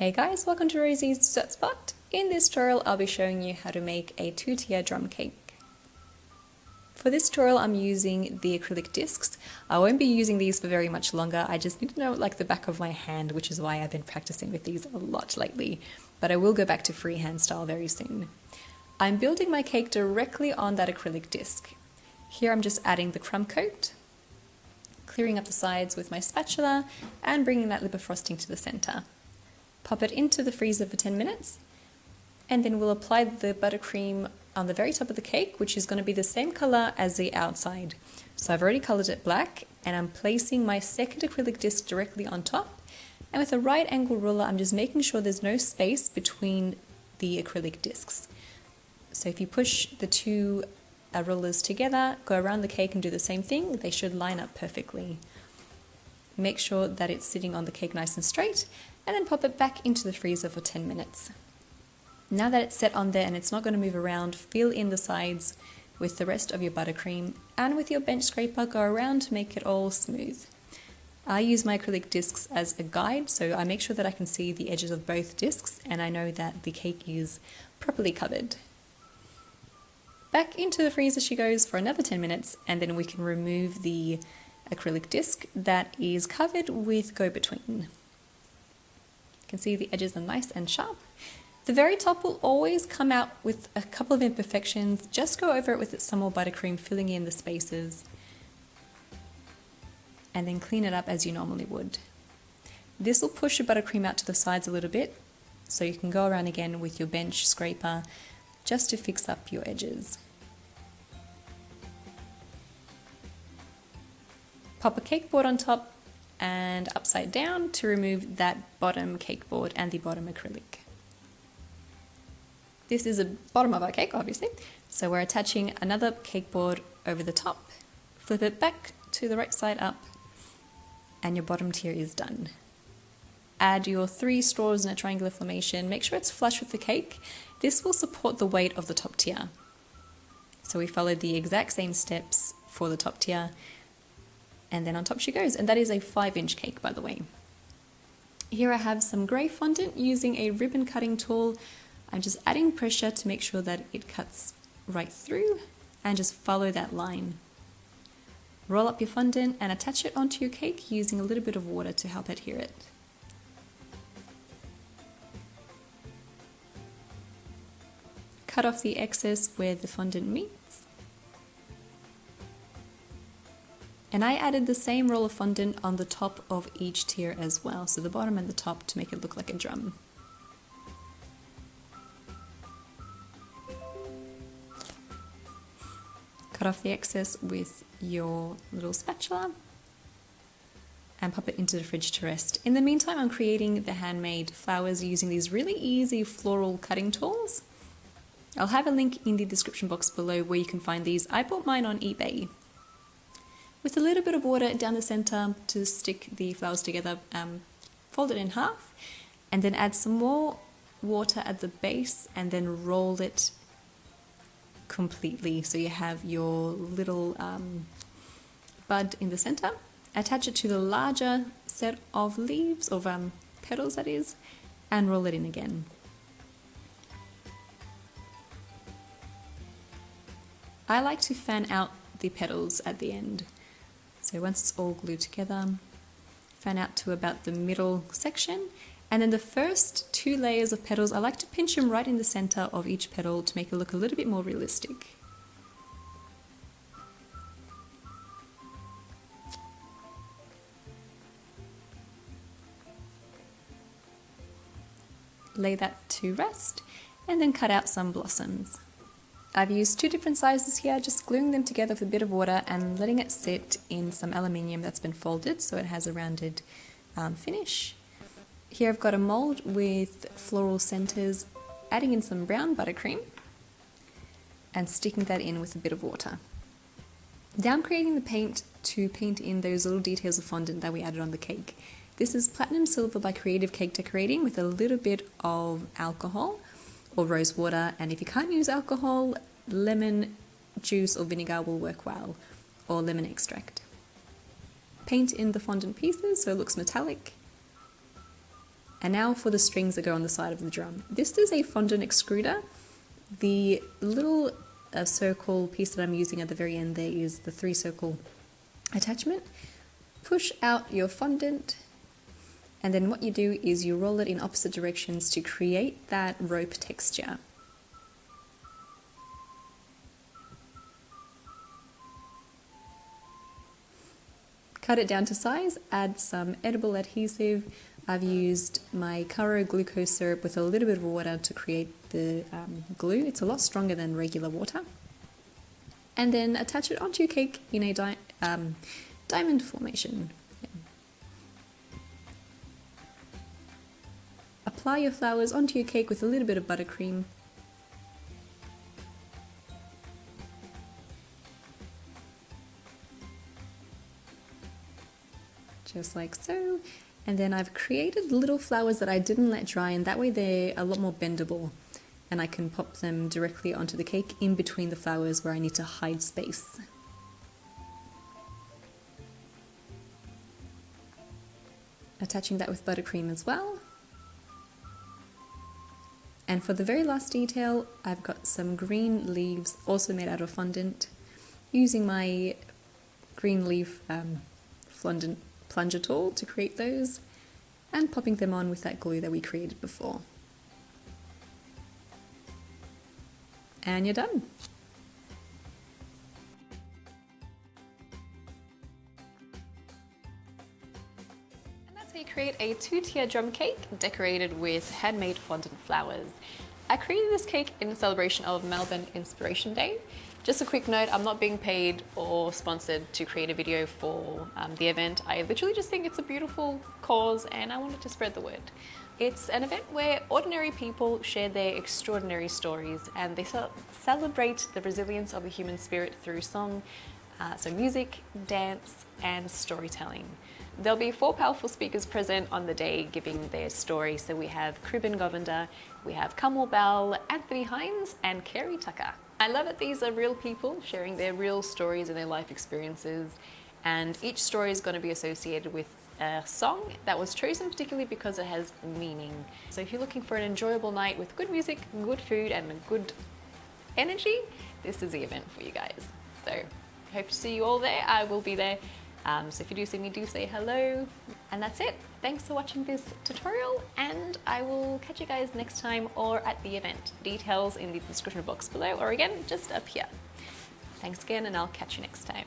Hey guys, welcome to Rosie's Dessert Spot. In this tutorial I'll be showing you how to make a 2-tier drum cake. For this tutorial I'm using the acrylic discs. I won't be using these for very much longer, I just need to know like the back of my hand, which is why I've been practicing with these a lot lately, but I will go back to freehand style very soon. I'm building my cake directly on that acrylic disc. Here I'm just adding the crumb coat, clearing up the sides with my spatula and bringing that lip of frosting to the center. Pop it into the freezer for 10 minutes and then we'll apply the buttercream on the very top of the cake, which is going to be the same color as the outside. So I've already colored it black and I'm placing my second acrylic disc directly on top, and with a right angle ruler I'm just making sure there's no space between the acrylic discs. So if you push the two rulers together, go around the cake and do the same thing, they should line up perfectly. Make sure that it's sitting on the cake nice and straight, and then pop it back into the freezer for 10 minutes. Now that it's set on there and it's not going to move around, fill in the sides with the rest of your buttercream, and with your bench scraper go around to make it all smooth. I use my acrylic discs as a guide, so I make sure that I can see the edges of both discs and I know that the cake is properly covered. Back into the freezer she goes for another 10 minutes, and then we can remove the acrylic disc that is covered with go-between. You can see the edges are nice and sharp. The very top will always come out with a couple of imperfections. Just go over it with some more buttercream, filling in the spaces, and then clean it up as you normally would. This will push your buttercream out to the sides a little bit, so you can go around again with your bench scraper just to fix up your edges. Pop a cake board on top and upside down to remove that bottom cake board and the bottom acrylic. This is the bottom of our cake, obviously, so we're attaching another cake board over the top. Flip it back to the right side up, and your bottom tier is done. Add your 3 straws in a triangular formation. Make sure it's flush with the cake. This will support the weight of the top tier. So we followed the exact same steps for the top tier, and then on top she goes, and that is a 5-inch cake, by the way. Here I have some grey fondant using a ribbon cutting tool. I'm just adding pressure to make sure that it cuts right through, and just follow that line. Roll up your fondant and attach it onto your cake using a little bit of water to help adhere it. Cut off the excess where the fondant meets. And I added the same roll of fondant on the top of each tier as well, so the bottom and the top, to make it look like a drum. Cut off the excess with your little spatula and pop it into the fridge to rest. In the meantime, I'm creating the handmade flowers using these really easy floral cutting tools. I'll have a link in the description box below where you can find these. I bought mine on eBay. With a little bit of water down the center to stick the flowers together, fold it in half and then add some more water at the base and then roll it completely so you have your little bud in the center. Attach it to the larger set of leaves, of petals that is, and roll it in again. I like to fan out the petals at the end. So once it's all glued together, fan out to about the middle section, and then the first 2 layers of petals, I like to pinch them right in the center of each petal to make it look a little bit more realistic. Lay that to rest and then cut out some blossoms. I've used 2 different sizes here, just gluing them together with a bit of water and letting it sit in some aluminium that's been folded so it has a rounded finish. Here I've got a mold with floral centers, adding in some brown buttercream and sticking that in with a bit of water. Now I'm creating the paint to paint in those little details of fondant that we added on the cake. This is Platinum Silver by Creative Cake Decorating with a little bit of alcohol or rose water, and if you can't use alcohol, lemon juice or vinegar will work well, or lemon extract. Paint in the fondant pieces so it looks metallic, And now for the strings that go on the side of the drum. This is a fondant extruder. The little circle piece that I'm using at the very end there is the 3-circle attachment. Push out your fondant, and then what you do is you roll it in opposite directions to create that rope texture. Cut it down to size, add some edible adhesive. I've used my Caro glucose syrup with a little bit of water to create the glue. It's a lot stronger than regular water. And then attach it onto your cake in a diamond formation. Yeah. Apply your flowers onto your cake with a little bit of buttercream. Just like so. And then I've created little flowers that I didn't let dry, and that way they're a lot more bendable, and I can pop them directly onto the cake in between the flowers where I need to hide space. Attaching that with buttercream as well. And for the very last detail, I've got some green leaves also made out of fondant, using my green leaf fondant plunger tool to create those, and popping them on with that glue that we created before. And you're done. And that's how you create a 2-tier drum cake decorated with handmade fondant flowers. I created this cake in celebration of Melbourne Inspiration Day. Just a quick note, I'm not being paid or sponsored to create a video for the event. I literally just think it's a beautiful cause and I wanted to spread the word. It's an event where ordinary people share their extraordinary stories, and they celebrate the resilience of the human spirit through song, so music, dance and storytelling. There'll be 4 powerful speakers present on the day giving their story. So we have Cribben Govender, we have Kamal Bell, Anthony Hines and Kerry Tucker. I love that these are real people sharing their real stories and their life experiences, and each story is going to be associated with a song that was chosen particularly because it has meaning. So if you're looking for an enjoyable night with good music, good food and good energy, this is the event for you guys. So hope to see you all there. I will be there. So if you do see me, do say hello. And that's it. Thanks for watching this tutorial, and I will catch you guys next time or at the event. Details in the description box below, or again, just up here. Thanks again, and I'll catch you next time.